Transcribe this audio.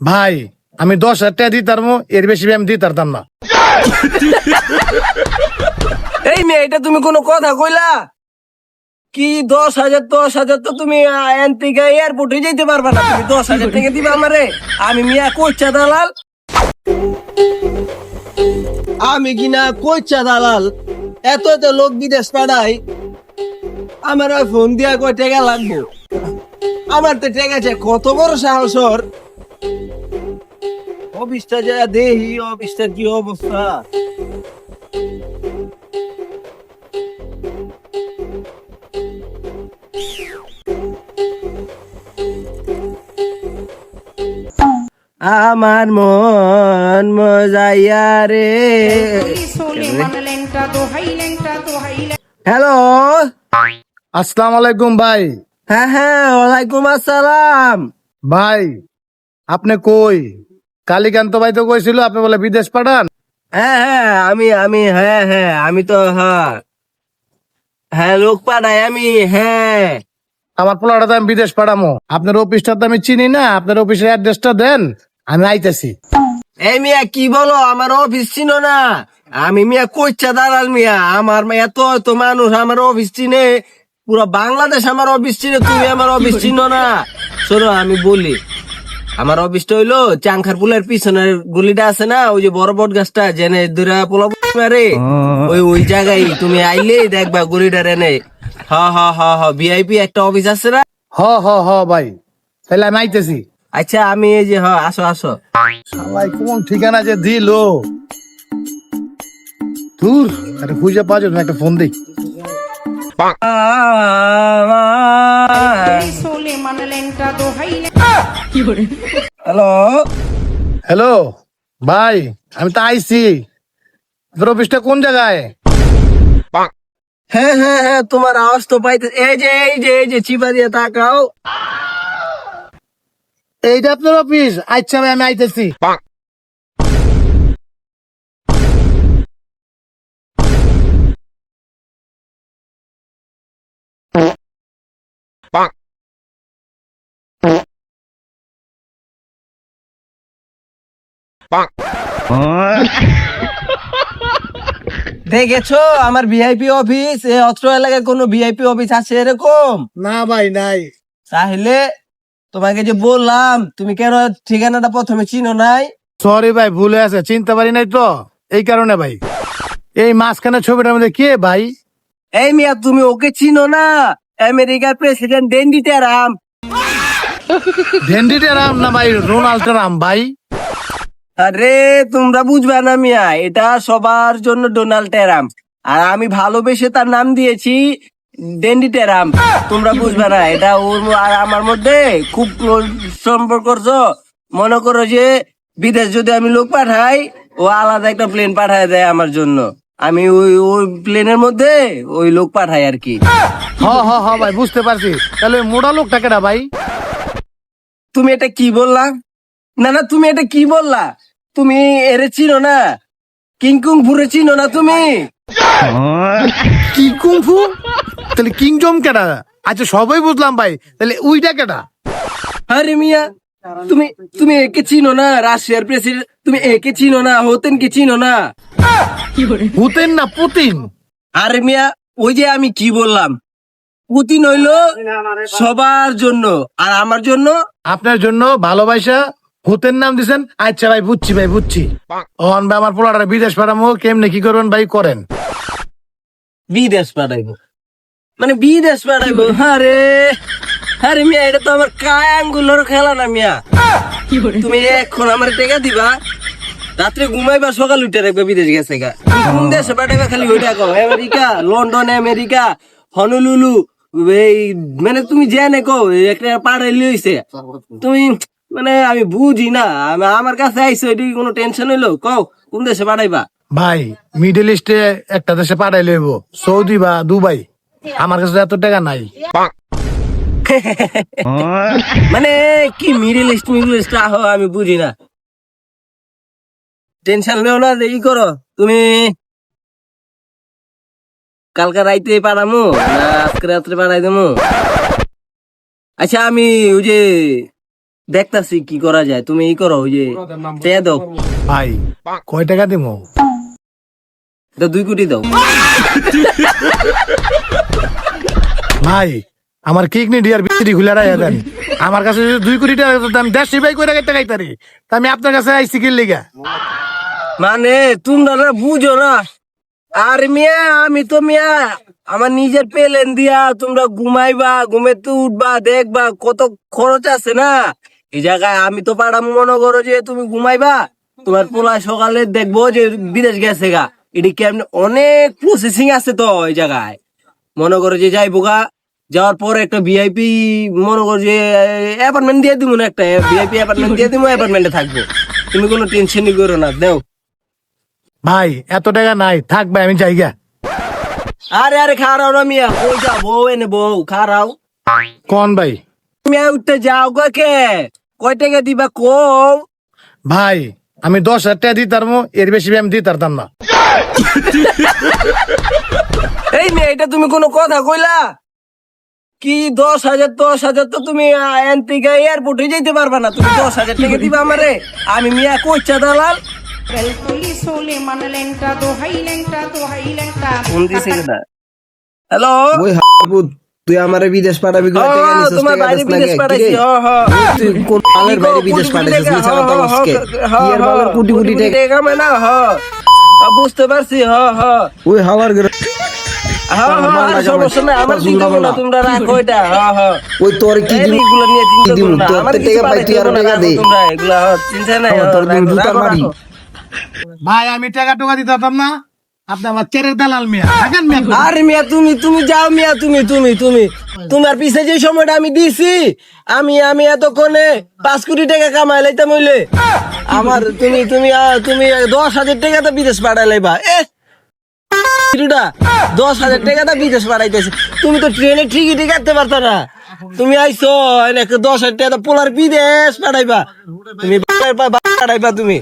ভাই আমি 10,000 টাকা দিতাম, এর বেশি আমি দিতাম না। এই মেয়ে, এটা তুমি কোনো কথা কইলা? কি 10,000 তো তুমি থেকে এয়ারপোর্টে যেতে পারবা না। তুমি 10,000 টাকা দিবা আমারে? আমি মিয়া কইচা দালাল? আমি কিনা কইচা দালাল? এত এত লোক বিদেশ পাঠাই, আমার ওই ফোন দিয়া কয় টাকা লাগবো? আমার তো টাকা আছে, কত বড় সাহস ওর! অফিসটা যা দেহি, অফিসটার কি অবস্থা! আমার মন মজাইয়া রে। হ্যালো, আসসালামু আলাইকুম ভাই। হ্যাঁ হ্যাঁ, ওয়ালাইকুম আসসালাম। ভাই আপনি কই? কালীকান্ত ভাই তো কইছিল আপনি বলে বিদেশ পাঠান। হ্যাঁ হ্যাঁ, আমি তো হ্যাঁ হ্যাঁ লোক পাঠাই আমি। হ্যাঁ, আমার পোলাটা আমি বিদেশ পাঠামো, আপনার অফিসটা তো আমি চিনি না, আপনার অফিসের অ্যাড্রেসটা দেন, আমি আইতেছি। এই মিয়া কি বলো? আমার অফিস চিনো না? আমি মিয়া কইচা দালাল মিয়া। আমার এত এত মানুষ আমার অফিস চিনে, পুরো বাংলাদেশ আমার অফিস চিনে, তুমি আমার অফিস চিনো না? শোনো আমি বলি, আমার অফিসটা হইলো চাংখার পুলের পিছনের গলিটা আছে না, ওই যে বড় বট গাছটা জেনে দুরা পোলা মারে, ওই ওই জায়গায় তুমি আইলে দেখবা গলিটা রেনে। হ ভিআইপি একটা অফিস আছে না? হ হ হ ভাই, তাহলে আমি আইতেছি। আচ্ছা আমি এই যে আসো আসো। ভাই কোন ঠিকানা যে দিল, দূর আরে খুঁজে পাওয়া যাবে না, একটা ফোন দিই। হ্যালো হ্যালো ভাই, আমি তো আইছি, আপনার অফিসটা কোন জায়গায়? হ্যাঁ হ্যাঁ হ্যাঁ, তোমার আওয়াজ তো পাইতে। এই যে চিপা দিয়ে তাকাও। এইটা আপনার অফিস? আচ্ছা ভাই আমি আইতেছি। দেখেছো আমার ভিআইপি অফিস? এই অত্র এলাকায় কোনো ভিআইপি অফিস আছে এরকম? না ভাই নাই। তাহলে তোমাকে যে বললাম, তুমি কেন ঠিকানাটা প্রথমে চিনো নাই? সরি ভাই, ভুলে আছে, চিনতে পারি নাই তো, এই কারণে ভাই। এই মাঝখানে ছবিটার মধ্যে কে ভাই? এই মিয়া, তুমি ওকে চিনো না? আমেরিকার প্রেসিডেন্ট ডেন্ডি টেরাম। ভেন্ডিটা রাম না ভাই, রোনাল্ডো রাম ভাই। আরে তোমরা বুঝবা না মিয়া, এটা সবার জন্য ডোনাল্ড টেরাম, আর আমি ভালোবেসে তার নাম দিয়েছি ডেন্ডি টেরাম। তোমরা বুঝবা না, এটা ওর আর আমার মধ্যে খুব ক্লোজ সম্পর্ক। মনে করো যে বিদেশ যদি আমি লোক পাঠাই, ও আলাদা একটা প্লেন পাঠায় দেয় আমার জন্য, আমি ওই ওই প্লেনের মধ্যে ওই লোক পাঠাই আর কি। হ হ হ ভাই, বুঝতে পারছি। তাহলে ওই মোড়া লোকটা কেডা ভাই? তুমি এটা কি বললা? না না, তুমি এটা কি বললা? তুমি এরে চিনো না? কিংকুং ফুরে চিনো না তুমি? কি কুংফু? তাহলে কিংডম কেডা? আচ্ছা সবাই বুঝলাম ভাই, তাহলে ওইটা কেডা? আরে মিয়া, তুমি তুমি একে চিনো না? রাশিয়ার প্রেসিডেন্ট। তুমি একে চিনো না? হতেন কে চিনো না? পুতিন না পুতিন? আরে মিয়া, ওই যে আমি কি বললাম, পুতিন হইলো সবার জন্য, আর আমার জন্য। আপনার জন্য ভালোবাসা ভূতের নাম দিছেন। আচ্ছা ভাই বুঝছি ভাই বুঝছি। ওহন ভাই আমার পোলাটা বিদেশ পাঠামো, কেমনে কি করবেন ভাই করেন। বিদেশ পাঠাইবো মানে বিদেশ পাঠাইবো? আরে আরে মিয়া, এটা তো আমার কায়াঙ্গুলোর খেলা না মিয়া। তুমি এখন আমার টাকা দিবা, রাত্রে ঘুমাইবা, সকাল উঠে রাখবে বিদেশ গেছে গা। কোন দেশে পাঠাইবা খালি ওইটা কো? আমেরিকা, লন্ডন, আমেরিকা, হনুলুলু, এই মানে তুমি জেনে কো একটা পাঠাইলে হইছে। তুমি মানে আমি বুঝি না, আমার কাছে আইসো, এটি কোনো টেনশন হইলো? কও কোন দেশে পাঠাইবা? ভাই মিডল ইস্টে একটা দেশে পাঠাই লইব, সৌদি বা দুবাই। আমার কাছে এত টাকা নাই। মানে কি মিডিল ইস্ট আহো, আমি বুঝি না। টেনশন নেও না, ই করো তুমি। কালকে রাইতে পাঠামু না আজকে রাত্রে পাঠাই দেবো? আচ্ছা আমি ওই যে দেখতাছি কি করা যায়, তুমি এই করো, ওই যে টেয়া দাও, ভাই কয় টাকা দিমু? 2 কোটি দাও। ভাই আমার কিডনি ডিয়ার বিক্রি খুলে রাখা দেন। আমার কাছে যদি 2 কোটি টাকা থাকতো, আমি 10 ভাই করে টাকা খাইতারি। তা আমি আপনার কাছে আইসি কি লিগা? মানে তোমরা না বুঝো না। আর মিয়া আমি তো মিয়া আমার নিজের প্লেন দিয়া তোমরা ঘুমাইবা, ঘুমেতে উঠবা, দেখবা কত খরচ আছে না এই জায়গায়। আমি তো পাড়া মনে করো যে তুমি ঘুমাইবা, তোমার পোলা সকালে দেখবো যে বিদেশ গেছে গা, এটি কেমন অনেক প্রসেসিং আছে তো এই জায়গায়। মনে করো যে যাইবো গা, যাওয়ার পরে একটা ভিআইপি মনে করো যে অ্যাপার্টমেন্ট দিয়ে দিব না, একটা ভিআইপি অ্যাপার্টমেন্ট দিয়ে দিব, অ্যাপার্টমেন্টে থাকবো। তুমি কোনো টেনশনই করো না, দেও। ভাই এত টাকা নাই, থাক ভাই আমি যাইগা। আরে আরে খারাও না মিয়া, কই যাবো এনে বউ খারাও। কোন ভাই? মিয়া উঠতে যাও গো কে, কয় টাকা দিবা কও। ভাই আমি 10,000 টাকা দিতারমু, এর বেশি আমি দিতারতাম না। এই মেয়ে এটা তুমি কোনো কথা কইলা কি? 10,000 তো তুমি এনতিকা এয়ারপোর্টে যেতে পারবা না, তুমি 10,000 টাকা দিবা আমারে? আমি মিয়া কইছা দালাল। El tulisole man lenta do hai lenta phone দিছে কেডা? হ্যালো, ওই হাবুদ, তুই আমারে বিদেশ পাঠাবি কই টাকা নিছিস? তোমার টাকা বাইরে দিস না বিদেশ কে? পাঠাইছি। তুই কোন আলের বাইরে বিদেশ পাঠাইছিস? মিছা কথা বলছিস কে? কি এর বালের কোটি কোটি টাকা? কামে না। বুঝতে পারছি। ওই হাওয়ার ঘরে সমস্যা নাই, আমার চিন্তা করো না, তোমরা রাখো এটা। ওই তোর কি দিন এগুলো নিয়ে চিন্তা দিমু? করো না, তোর আমার তো কিছু টাকা পাই, তুই আর পাঠাইতে টাকা হবে দে। না, তোমরা এগুলা চিন্তা নাই। তোর দিন জুতা মারি। ভাই আমি টাকা টোকা দিতাম না, আপনি আমার চেরের দালাল মিয়া। থাকেন মিয়া। আরে মিয়া তুমি যাও মিয়া, তুমি তোমার পিছে যে সময়টা আমি দিছি, আমি এতক্ষণে 5 কোটি টাকা কামাই লাইতাম হইলে আমার। তুমি 10,000 টাকা তো বিদেশ পাঠাই লাইবা। 10,000 টাকা তো বিদেশ পাঠাইতেছে, তুমি তো ট্রেনে টিকিটই কাটতে পারতো না। তুমি আইসো 10,000 টাকা পোলার বিদেশ পাঠাইবা, তুমি পাঠাইবা তুমি।